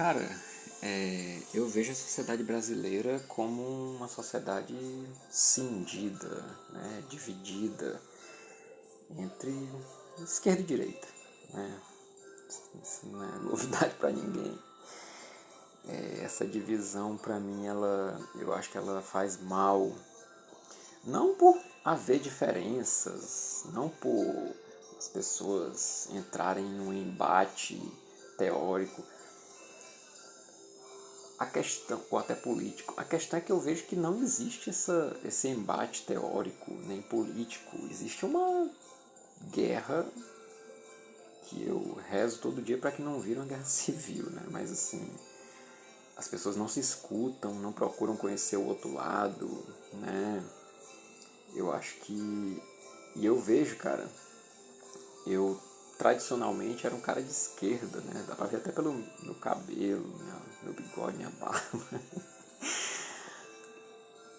Cara, eu vejo a sociedade brasileira como uma sociedade cindida, né, dividida entre esquerda e direita, né? Isso não é novidade para ninguém. Essa divisão, para mim, eu acho que ela faz mal, não por haver diferenças, não por as pessoas entrarem num embate teórico, a questão, ou até político, a questão é que eu vejo que não existe esse embate teórico nem político. Existe uma guerra que eu rezo todo dia para que não vire uma guerra civil, né? Mas assim, as pessoas não se escutam, não procuram conhecer o outro lado, né? Eu acho que. E eu vejo, cara, eu tradicionalmente era um cara de esquerda, né? Dá pra ver até pelo meu cabelo, meu bigode, minha barba.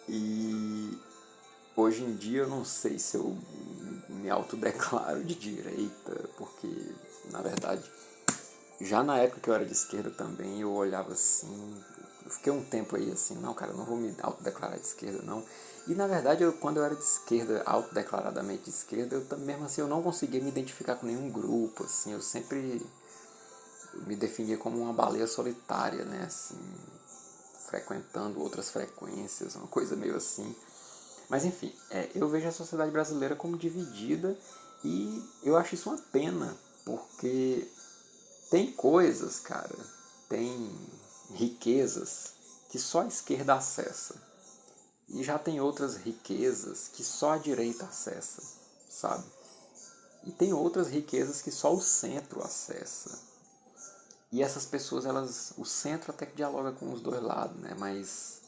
E hoje em dia eu não sei se eu me autodeclaro de direita, porque, na verdade, já na época que eu era de esquerda também, eu olhava assim, eu fiquei um tempo aí assim, não, cara, eu não vou me autodeclarar de esquerda, não. E, na verdade, quando eu era de esquerda, autodeclaradamente de esquerda, mesmo assim, eu não conseguia me identificar com nenhum grupo, assim, eu sempre me definia como uma baleia solitária, né, assim, frequentando outras frequências, uma coisa meio assim. Mas enfim, eu vejo a sociedade brasileira como dividida e eu acho isso uma pena, porque tem coisas, cara, tem riquezas que só a esquerda acessa. E já tem outras riquezas que só a direita acessa, sabe? E tem outras riquezas que só o centro acessa. E essas pessoas, o centro até que dialoga com os dois lados, né? Mas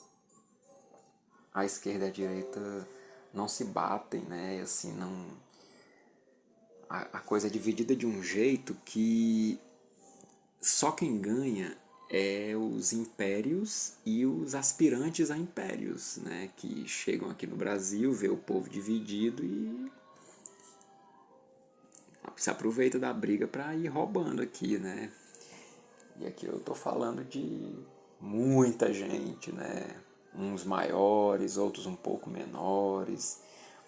a esquerda e a direita não se batem, né? E assim, não, a coisa é dividida de um jeito que só quem ganha é os impérios e os aspirantes a impérios, né? Que chegam aqui no Brasil, vê o povo dividido e se aproveita da briga para ir roubando aqui, né? E aqui eu tô falando de muita gente, né? Uns maiores, outros um pouco menores,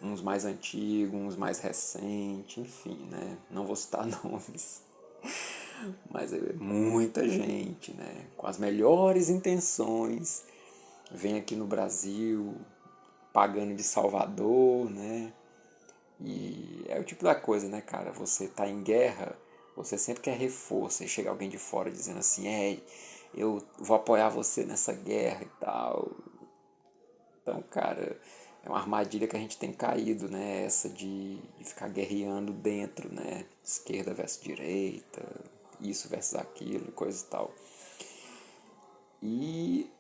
uns mais antigos, uns mais recentes, enfim, né? Não vou citar nomes, mas é muita gente, né? Com as melhores intenções, vem aqui no Brasil, pagando de Salvador, né? E é o tipo da coisa, né, cara? Você tá em guerra, você sempre quer reforço. E chega alguém de fora dizendo assim: eu vou apoiar você nessa guerra e tal. Então, cara, é uma armadilha que a gente tem caído, né? Essa de ficar guerreando dentro, né? Esquerda versus direita, isso versus aquilo, coisa e tal. E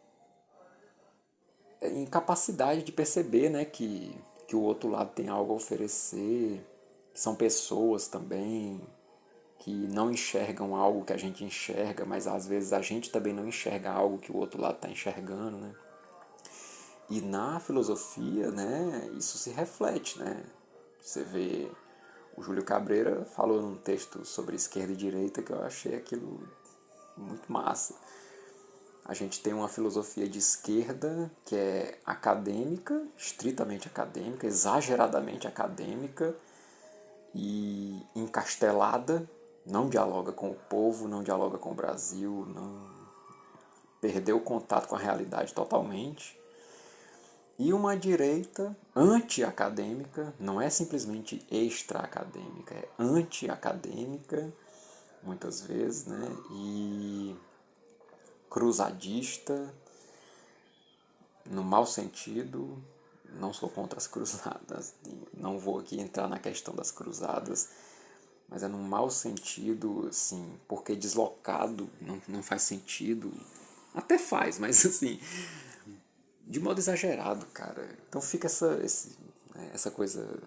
incapacidade de perceber, né, que o outro lado tem algo a oferecer, são pessoas também que não enxergam algo que a gente enxerga, mas às vezes a gente também não enxerga algo que o outro lado está enxergando, né? E na filosofia, né, isso se reflete, né? Você vê, o Júlio Cabreira falou num texto sobre esquerda e direita que eu achei aquilo muito massa. A gente tem uma filosofia de esquerda que é acadêmica, estritamente acadêmica, exageradamente acadêmica e encastelada, não dialoga com o povo, não dialoga com o Brasil, não perdeu o contato com a realidade totalmente. E uma direita anti-acadêmica, não é simplesmente extra-acadêmica, é anti-acadêmica, muitas vezes, né? E cruzadista, no mau sentido, não sou contra as cruzadas, não vou aqui entrar na questão das cruzadas, mas é no mau sentido, assim, porque deslocado não faz sentido, até faz, mas assim, de modo exagerado, cara. Então fica essa coisa,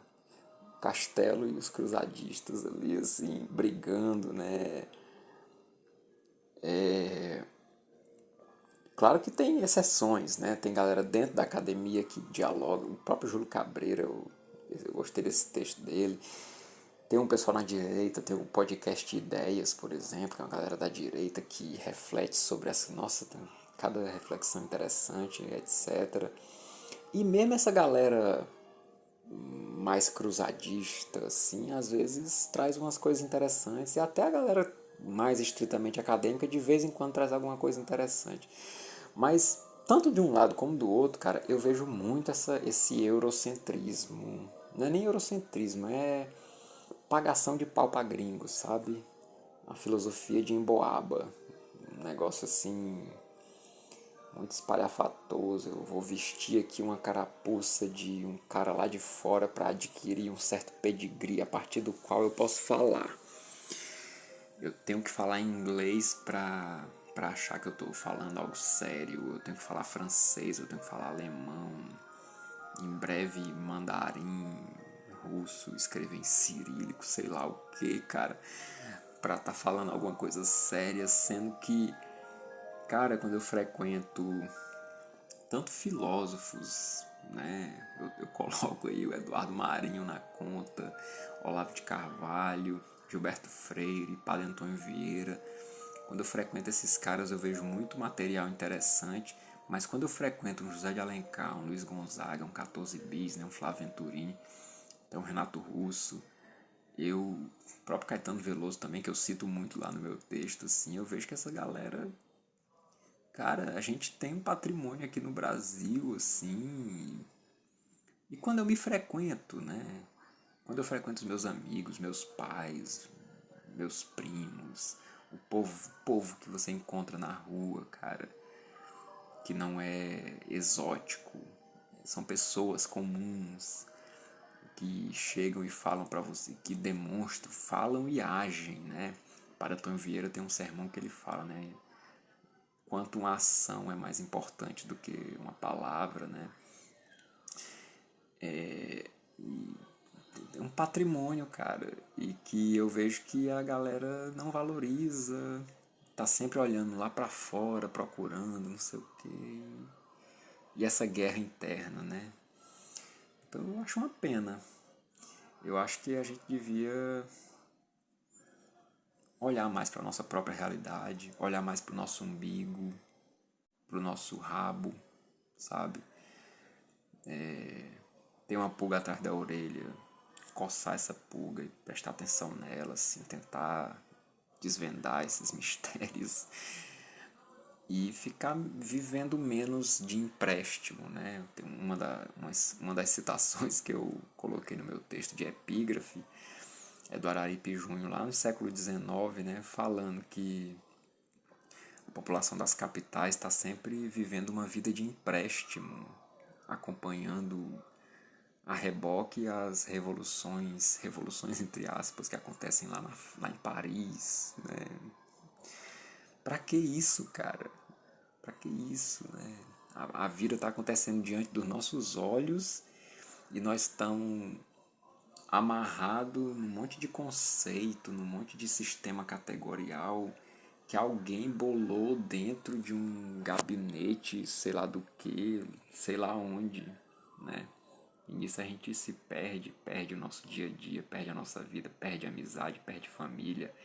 Castelo e os cruzadistas ali, assim, brigando, né? Claro que tem exceções, né? Tem galera dentro da academia que dialoga. O próprio Júlio Cabreira, eu gostei desse texto dele. Tem um pessoal na direita, tem o podcast Ideias, por exemplo, que é uma galera da direita que reflete sobre essa, nossa, tem cada reflexão interessante, etc. E mesmo essa galera mais cruzadista, assim, às vezes traz umas coisas interessantes, e até a galera mais estritamente acadêmica de vez em quando traz alguma coisa interessante. Mas tanto de um lado como do outro, cara, eu vejo muito esse eurocentrismo. Não é nem eurocentrismo, é pagação de pau pra gringo, sabe? A filosofia de emboaba. Um negócio assim, muito espalhafatoso. Eu vou vestir aqui uma carapuça de um cara lá de fora para adquirir um certo pedigree a partir do qual eu posso falar. Eu tenho que falar inglês para achar que eu tô falando algo sério. Eu tenho que falar francês, eu tenho que falar alemão. Em breve mandarim, russo, escrever em cirílico, sei lá o que, cara, pra tá falando alguma coisa séria, sendo que, cara, quando eu frequento tanto filósofos, né, eu coloco aí o Eduardo Marinho na conta, Olavo de Carvalho, Gilberto Freire, Padre Antônio Vieira. Quando eu frequento esses caras eu vejo muito material interessante, mas quando eu frequento um José de Alencar, um Luiz Gonzaga, um 14 Bis, né, um Flávio Venturini, então Renato Russo, o próprio Caetano Veloso também, que eu cito muito lá no meu texto, assim, eu vejo que essa galera, cara, a gente tem um patrimônio aqui no Brasil, assim, e quando eu me frequento, né, quando eu frequento os meus amigos, meus pais, meus primos, o povo que você encontra na rua, cara, que não é exótico, são pessoas comuns que chegam e falam para você, que demonstram, falam e agem, né? Para Antônio Vieira tem um sermão que ele fala, né? Quanto uma ação é mais importante do que uma palavra, né? É um patrimônio, cara, e que eu vejo que a galera não valoriza, tá sempre olhando lá para fora, procurando, não sei o quê. E essa guerra interna, né? Então eu acho uma pena. Eu acho que a gente devia olhar mais para a nossa própria realidade, olhar mais para o nosso umbigo, para o nosso rabo, sabe? Ter uma pulga atrás da orelha, coçar essa pulga e prestar atenção nela, assim, tentar desvendar esses mistérios e ficar vivendo menos de empréstimo, né? Tem uma das citações que eu coloquei no meu texto de epígrafe é do Araripe Júnior, lá no século XIX, né? Falando que a população das capitais está sempre vivendo uma vida de empréstimo, acompanhando a reboque as revoluções entre aspas, que acontecem lá em Paris, né? Pra que isso, cara? Pra que isso, né? A vida está acontecendo diante dos nossos olhos e nós estamos amarrados num monte de conceito, num monte de sistema categorial que alguém bolou dentro de um gabinete, sei lá do que, sei lá onde, né? E nisso a gente se perde o nosso dia a dia, perde a nossa vida, perde a amizade, perde família,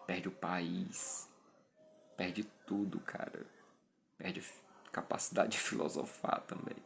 perde o país, perde tudo, cara. Perde a capacidade de filosofar também.